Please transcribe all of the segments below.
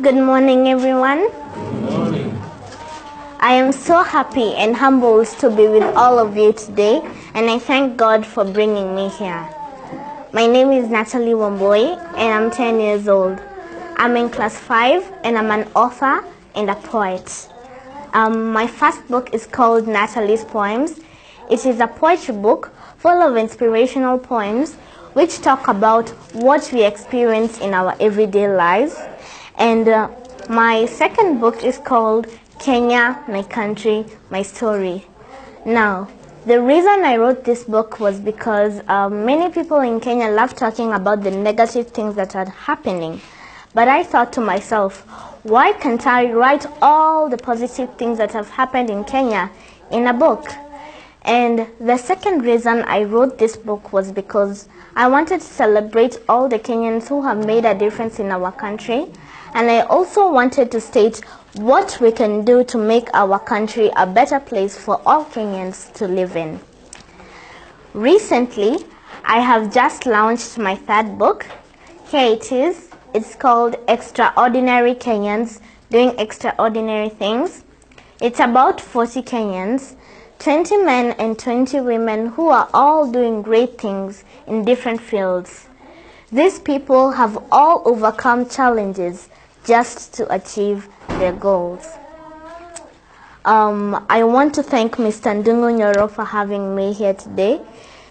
Good morning, everyone. Good morning. I am so happy and humbled to be with all of you today, and I thank God for bringing me here. My name is Natalie Wamboy, and I'm 10 years old. I'm in class 5, and I'm an author and a poet. My first book is called Natalie's Poems. It is a poetry book full of inspirational poems which talk about what we experience in our everyday lives. And my second book is called Kenya, My Country, My Story. Now, the reason I wrote this book was because many people in Kenya love talking about the negative things that are happening. But I thought to myself, why can't I write all the positive things that have happened in Kenya in a book? And the second reason I wrote this book was because I wanted to celebrate all the Kenyans who have made a difference in our country. And I also wanted to state what we can do to make our country a better place for all Kenyans to live in. Recently, I have just launched my third book. Here it is. It's called Extraordinary Kenyans Doing Extraordinary Things. It's about 40 Kenyans, 20 men and 20 women who are all doing great things in different fields. These people have all overcome challenges just to achieve their goals. I want to thank Mr. Ndungu Nyoro for having me here today,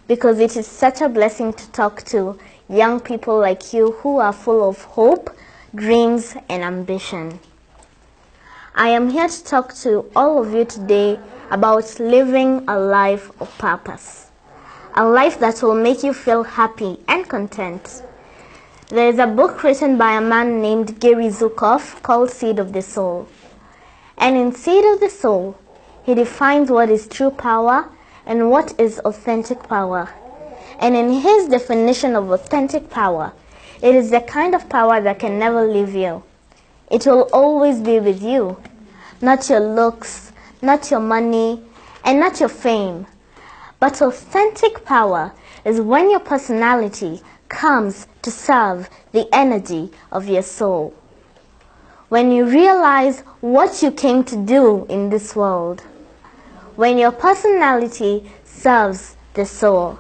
because it is such a blessing to talk to young people like you who are full of hope, dreams, and ambition. I am here to talk to all of you today about living a life of purpose, a life that will make you feel happy and content. There is a book written by a man named Gary Zukav called Seed of the Soul. And in Seed of the Soul, he defines what is true power and what is authentic power. And in his definition of authentic power, it is the kind of power that can never leave you. It will always be with you, not your looks, not your money, and not your fame. But authentic power is when your personality comes to serve the energy of your soul. When you realize what you came to do in this world. When your personality serves the soul.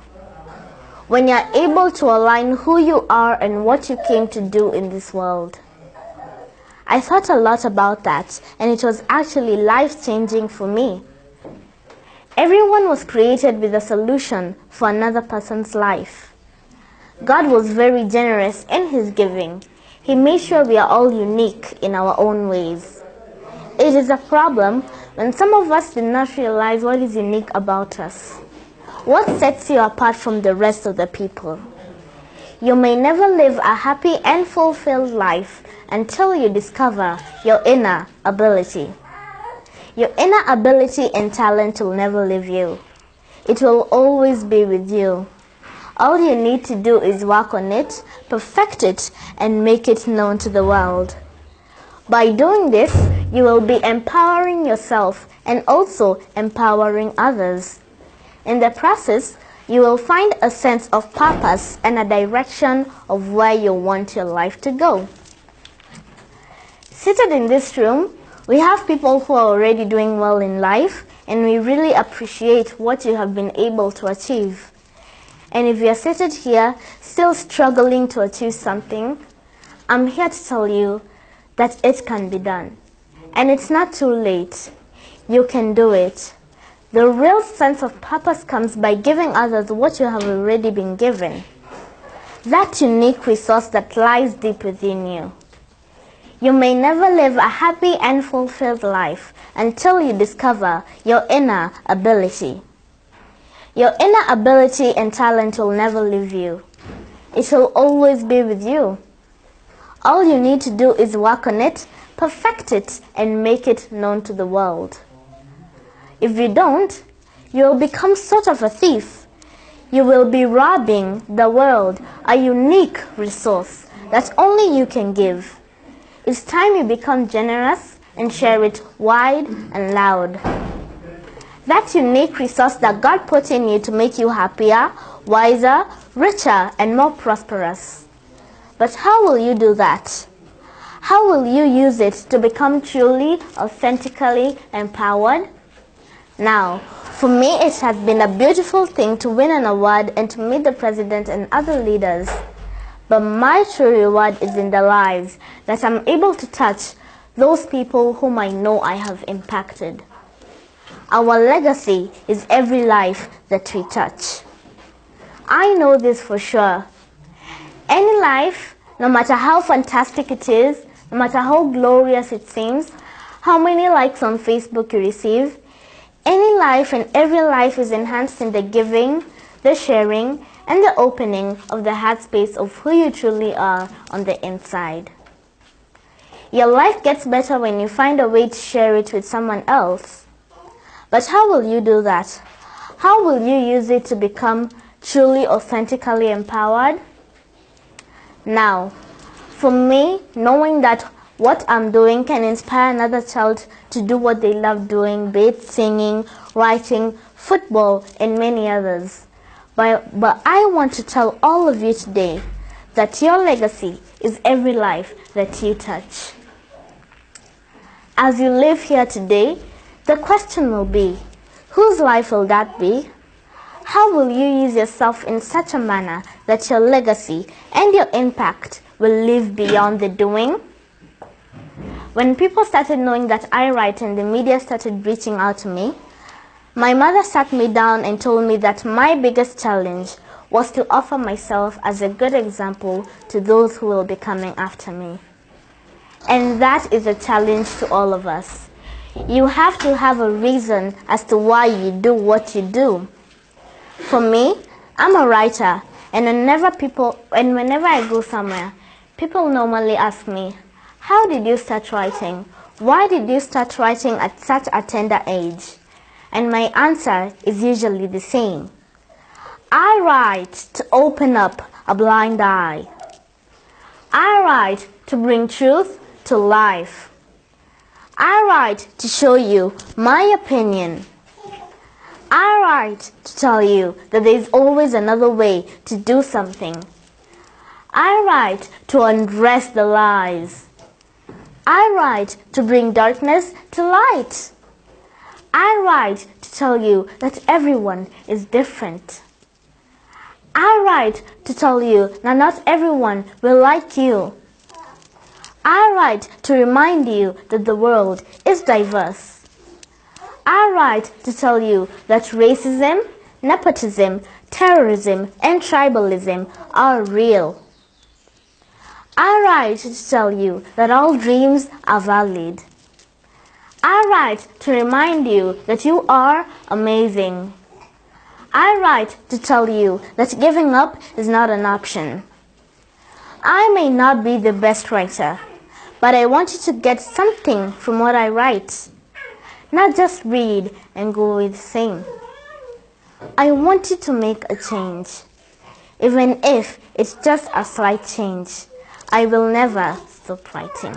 When you're able to align who you are and what you came to do in this world. I thought a lot about that, and it was actually life-changing for me. Everyone was created with a solution for another person's life. God was very generous in his giving. He made sure we are all unique in our own ways. It is a problem when some of us do not realize what is unique about us. What sets you apart from the rest of the people? You may never live a happy and fulfilled life until you discover your inner ability. Your inner ability and talent will never leave you. It will always be with you. All you need to do is work on it, perfect it, and make it known to the world. By doing this, you will be empowering yourself and also empowering others. In the process, you will find a sense of purpose and a direction of where you want your life to go. Seated in this room, we have people who are already doing well in life, and we really appreciate what you have been able to achieve. And if you are seated here, still struggling to achieve something, I'm here to tell you that it can be done. And it's not too late. You can do it. The real sense of purpose comes by giving others what you have already been given. That unique resource that lies deep within you. You may never live a happy and fulfilled life until you discover your inner ability. Your inner ability and talent will never leave you. It will always be with you. All you need to do is work on it, perfect it, and make it known to the world. If you don't, you will become sort of a thief. You will be robbing the world a unique resource that only you can give. It's time you become generous and share it wide and loud. That unique resource that God put in you to make you happier, wiser, richer, and more prosperous. But how will you do that? How will you use it to become truly, authentically empowered? Now, for me, it has been a beautiful thing to win an award and to meet the president and other leaders. But my true reward is in the lives that I'm able to touch, those people whom I know I have impacted. Our legacy is every life that we touch. I know this for sure. Any life, no matter how fantastic it is, no matter how glorious it seems, how many likes on Facebook you receive, any life and every life is enhanced in the giving, the sharing, and the opening of the heart space of who you truly are on the inside. Your life gets better when you find a way to share it with someone else. But how will you do that? How will you use it to become truly, authentically empowered? Now, for me, knowing that what I'm doing can inspire another child to do what they love doing, be it singing, writing, football, and many others. But I want to tell all of you today that your legacy is every life that you touch. As you live here today, the question will be, whose life will that be? How will you use yourself in such a manner that your legacy and your impact will live beyond the doing? When people started knowing that I write and the media started reaching out to me, my mother sat me down and told me that my biggest challenge was to offer myself as a good example to those who will be coming after me. And that is a challenge to all of us. You have to have a reason as to why you do what you do. For me, I'm a writer, and whenever I go somewhere, people normally ask me, how did you start writing? Why did you start writing at such a tender age? And my answer is usually the same. I write to open up a blind eye. I write to bring truth to life. I write to show you my opinion. I write to tell you that there is always another way to do something. I write to undress the lies. I write to bring darkness to light. I write to tell you that everyone is different. I write to tell you that not everyone will like you. I write to remind you that the world is diverse. I write to tell you that racism, nepotism, terrorism, and tribalism are real. I write to tell you that all dreams are valid. I write to remind you that you are amazing. I write to tell you that giving up is not an option. I may not be the best writer, but I want you to get something from what I write. Not just read and go with the same. I want you to make a change. Even if it's just a slight change, I will never stop writing.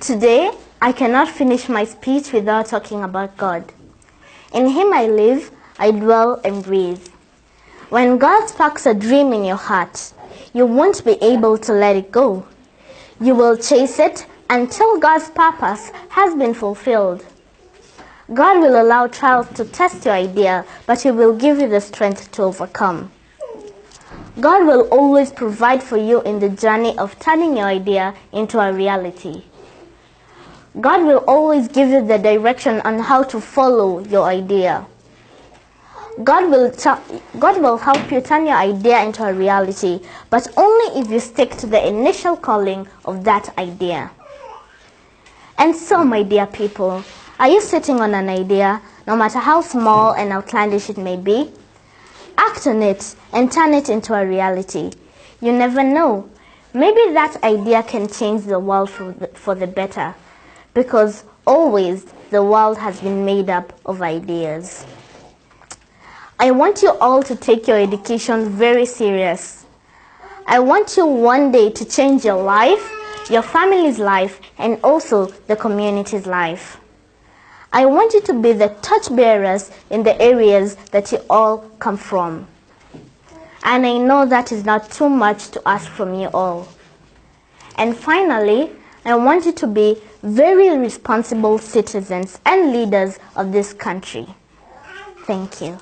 Today, I cannot finish my speech without talking about God. In Him I live, I dwell and breathe. When God sparks a dream in your heart, you won't be able to let it go. You will chase it until God's purpose has been fulfilled. God will allow trials to test your idea, but He will give you the strength to overcome. God will always provide for you in the journey of turning your idea into a reality. God will always give you the direction on how to follow your idea. God will help you turn your idea into a reality, but only if you stick to the initial calling of that idea. And so, my dear people, are you sitting on an idea, no matter how small and outlandish it may be? Act on it and turn it into a reality. You never know. Maybe that idea can change the world for the better, because always the world has been made up of ideas. I want you all to take your education very serious. I want you one day to change your life, your family's life, and also the community's life. I want you to be the torchbearers in the areas that you all come from. And I know that is not too much to ask from you all. And finally, I want you to be very responsible citizens and leaders of this country. Thank you.